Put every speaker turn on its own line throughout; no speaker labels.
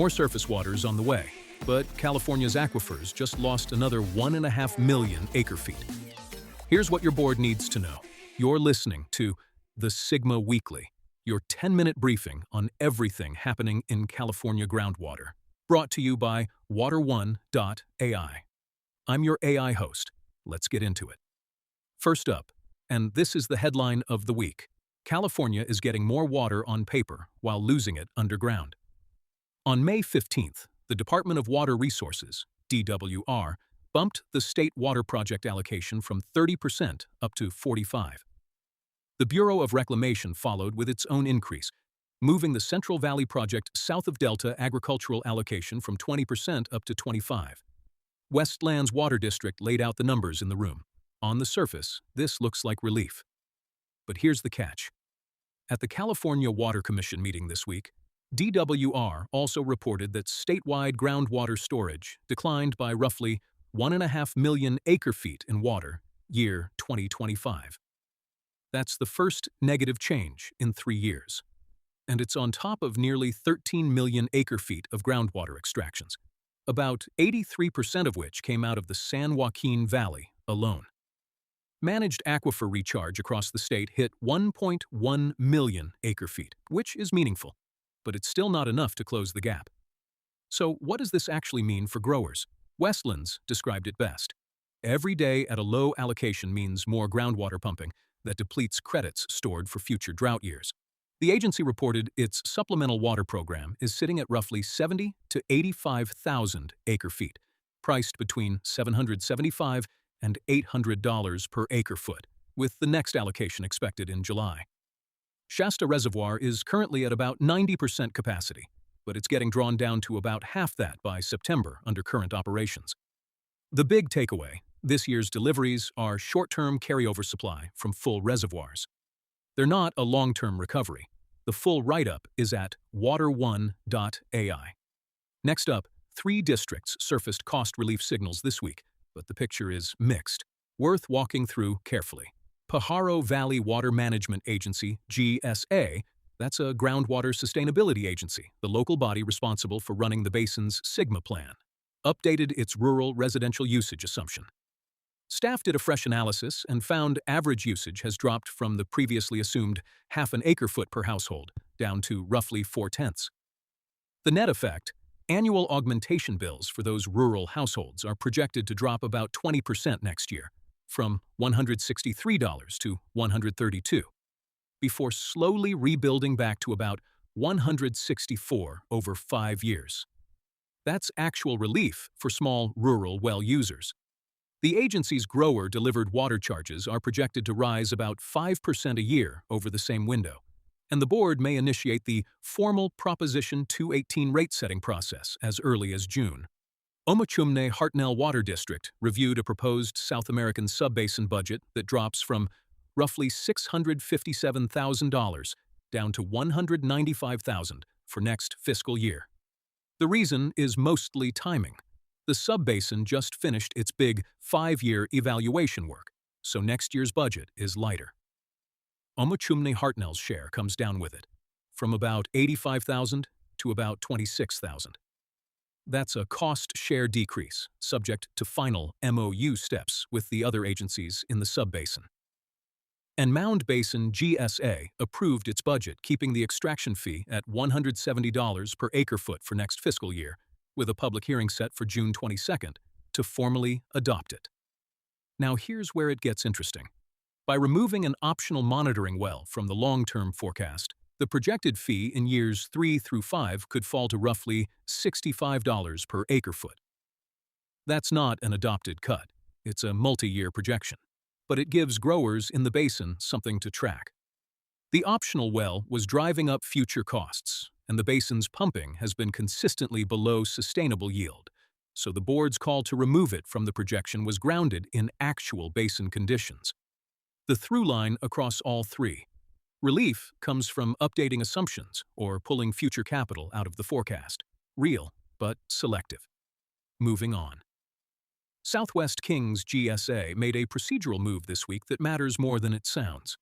More surface water is on the way, but California's aquifers just lost another 1.5 million acre-feet. Here's what your board needs to know. You're listening to the SGMA Weekly, your 10-minute briefing on everything happening in California groundwater. Brought to you by water1.ai. I'm your AI host. Let's get into it. First up, and this is the headline of the week, California is getting more water on paper while losing it underground. On May 15th, the Department of Water Resources, DWR, bumped the state water project allocation from 30% up to 45%. The Bureau of Reclamation followed with its own increase, moving the Central Valley Project South-of-Delta agricultural allocation from 20% up to 25%. Westland's Water District laid out the numbers in the room. On the surface, this looks like relief. But here's the catch. At the California Water Commission meeting this week, DWR also reported that statewide groundwater storage declined by roughly 1.5 million acre-feet in water year 2025. That's the first negative change in 3 years. And it's on top of nearly 13 million acre-feet of groundwater extractions, about 83% of which came out of the San Joaquin Valley alone. Managed aquifer recharge across the state hit 1.1 million acre-feet, which is meaningful, but it's still not enough to close the gap. So what does this actually mean for growers? Westlands described it best. Every day at a low allocation means more groundwater pumping that depletes credits stored for future drought years. The agency reported its supplemental water program is sitting at roughly 70 to 85,000 acre-feet, priced between $775 and $800 per acre-foot, with the next allocation expected in July. Shasta Reservoir is currently at about 90% capacity, but it's getting drawn down to about half that by September under current operations. The big takeaway, this year's deliveries are short-term carryover supply from full reservoirs. They're not a long-term recovery. The full write-up is at water1.ai. Next up, 3 districts surfaced cost relief signals this week, but the picture is mixed, worth walking through carefully. Pajaro Valley Water Management Agency, GSA, that's a groundwater sustainability agency, the local body responsible for running the basin's SGMA plan, updated its rural residential usage assumption. Staff did a fresh analysis and found average usage has dropped from the previously assumed half an acre-foot per household down to roughly 0.4. The net effect, annual augmentation bills for those rural households are projected to drop about 20% next year, from $163 to $132, before slowly rebuilding back to about $164 over 5 years. That's actual relief for small rural well users. The agency's grower-delivered water charges are projected to rise about 5% a year over the same window, and the board may initiate the formal Proposition 218 rate-setting process as early as June. OHWD Water District reviewed a proposed South American Subbasin budget that drops from roughly $657,000 down to $195,000 for next fiscal year. The reason is mostly timing. The Subbasin just finished its big 5-year evaluation work, so next year's budget is lighter. OHWD's share comes down with it, from about $85,000 to about $26,000. That's a cost-share decrease, subject to final MOU steps with the other agencies in the Subbasin. And Mound Basin GSA approved its budget, keeping the extraction fee at $170 per acre-foot for next fiscal year, with a public hearing set for June 22nd to formally adopt it. Now here's where it gets interesting. By removing an optional monitoring well from the long-term forecast, the projected fee in years 3 through 5 could fall to roughly $65 per acre-foot. That's not an adopted cut. It's a multi-year projection, but it gives growers in the basin something to track. The optional well was driving up future costs, and the basin's pumping has been consistently below sustainable yield, so the board's call to remove it from the projection was grounded in actual basin conditions. The through line across all 3. Relief comes from updating assumptions or pulling future capital out of the forecast. Real, but selective. Moving on. Southwest Kings GSA made a procedural move this week that matters more than it sounds.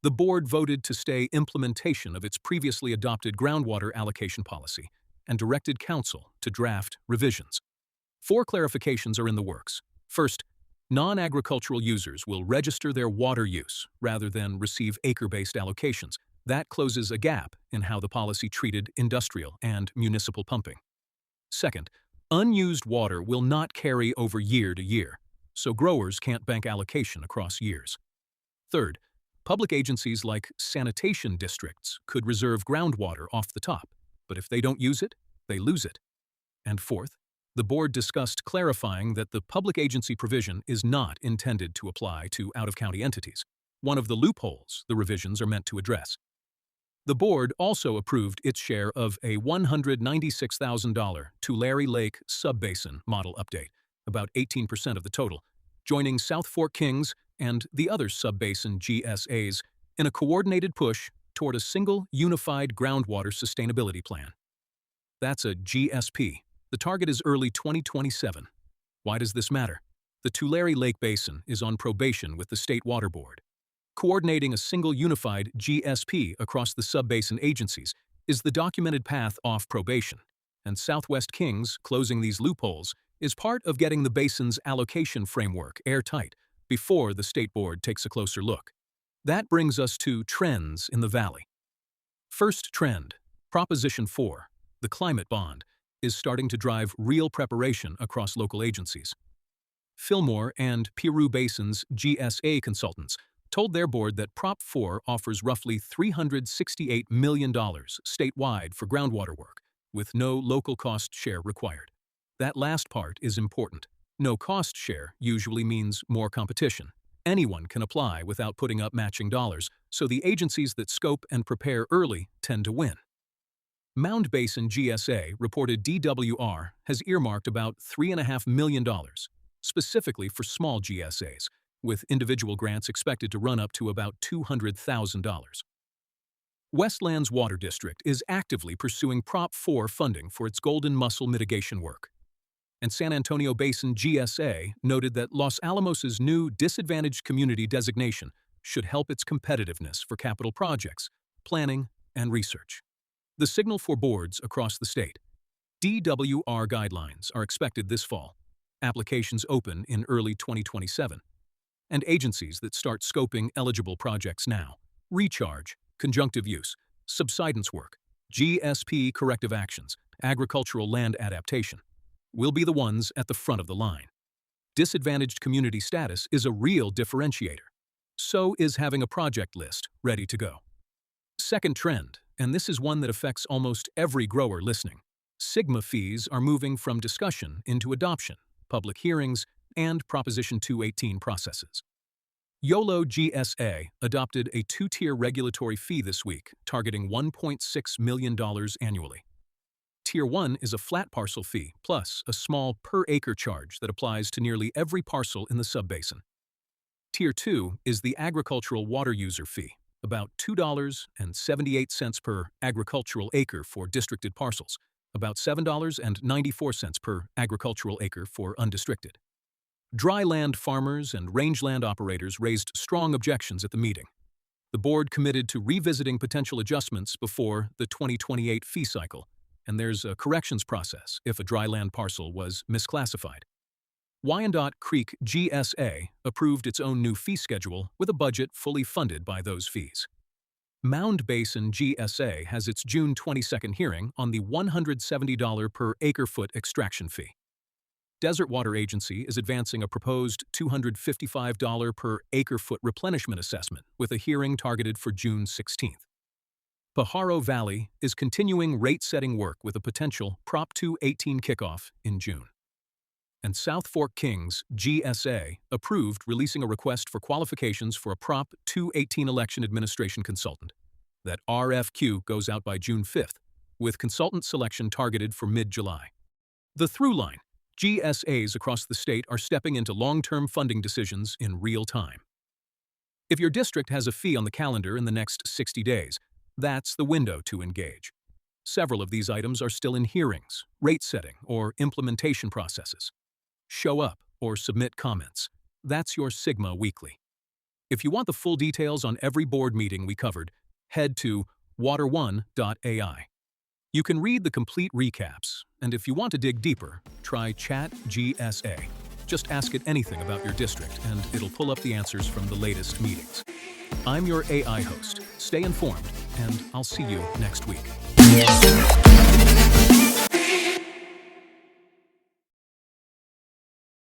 The board voted to stay implementation of its previously adopted groundwater allocation policy and directed Council to draft revisions. 4 clarifications are in the works. First, non-agricultural users will register their water use rather than receive acre-based allocations. That closes a gap in how the policy treated industrial and municipal pumping. Second, unused water will not carry over year to year, so growers can't bank allocation across years. Third, public agencies like sanitation districts could reserve groundwater off the top, but if they don't use it, they lose it. And fourth, the board discussed clarifying that the public agency provision is not intended to apply to out-of-county entities, one of the loopholes the revisions are meant to address. The board also approved its share of a $196,000 Tulare Lake Subbasin model update, about 18% of the total, joining South Fork Kings and the other Subbasin GSAs in a coordinated push toward a single, unified groundwater sustainability plan. That's a GSP. The target is early 2027. Why does this matter? The Tulare Lake Basin is on probation with the State Water Board. Coordinating a single unified GSP across the subbasin agencies is the documented path off probation, and Southwest Kings closing these loopholes is part of getting the basin's allocation framework airtight before the State Board takes a closer look. That brings us to trends in the Valley. First trend, Proposition 4, the climate bond, is starting to drive real preparation across local agencies. Fillmore and Piru Basin's GSA consultants told their board that Prop 4 offers roughly $368 million statewide for groundwater work, with no local cost share required. That last part is important. No cost share usually means more competition. Anyone can apply without putting up matching dollars, so the agencies that scope and prepare early tend to win. Mound Basin GSA reported DWR has earmarked about $3.5 million, specifically for small GSAs, with individual grants expected to run up to about $200,000. Westlands Water District is actively pursuing Prop 4 funding for its golden mussel mitigation work. And San Antonio Basin GSA noted that Los Alamos's new disadvantaged community designation should help its competitiveness for capital projects, planning, and research. The signal for boards across the state. DWR guidelines are expected this fall. Applications open in early 2027. And agencies that start scoping eligible projects now. Recharge, conjunctive use, subsidence work, GSP corrective actions, agricultural land adaptation will be the ones at the front of the line. Disadvantaged community status is a real differentiator. So is having a project list ready to go. Second trend, and this is one that affects almost every grower listening. SGMA fees are moving from discussion into adoption, public hearings, and Proposition 218 processes. YOLO GSA adopted a 2-tier regulatory fee this week, targeting $1.6 million annually. Tier 1 is a flat parcel fee, plus a small per-acre charge that applies to nearly every parcel in the subbasin. Tier 2 is the agricultural water user fee, about $2.78 per agricultural acre for districted parcels, about $7.94 per agricultural acre for undistricted. Dry land farmers and rangeland operators raised strong objections at the meeting. The board committed to revisiting potential adjustments before the 2028 fee cycle, and there's a corrections process if a dry land parcel was misclassified. Wyandotte Creek GSA approved its own new fee schedule with a budget fully funded by those fees. Mound Basin GSA has its June 22nd hearing on the $170 per acre-foot extraction fee. Desert Water Agency is advancing a proposed $255 per acre-foot replenishment assessment with a hearing targeted for June 16th. Pajaro Valley is continuing rate-setting work with a potential Prop 218 kickoff in June. And South Fork Kings GSA approved releasing a request for qualifications for a Prop 218 election administration consultant. That RFQ goes out by June 5th, with consultant selection targeted for mid-July. The through line, GSAs across the state are stepping into long-term funding decisions in real time. If your district has a fee on the calendar in the next 60 days, that's the window to engage. Several of these items are still in hearings, rate setting, or implementation processes. Show up or submit comments. That's your SGMA Weekly. If you want the full details on every board meeting we covered, head to water1.ai. You can read the complete recaps, and if you want to dig deeper, try Chat GSA. Just ask it anything about your district, and it'll pull up the answers from the latest meetings. I'm your AI host. Stay informed, and I'll see you next week.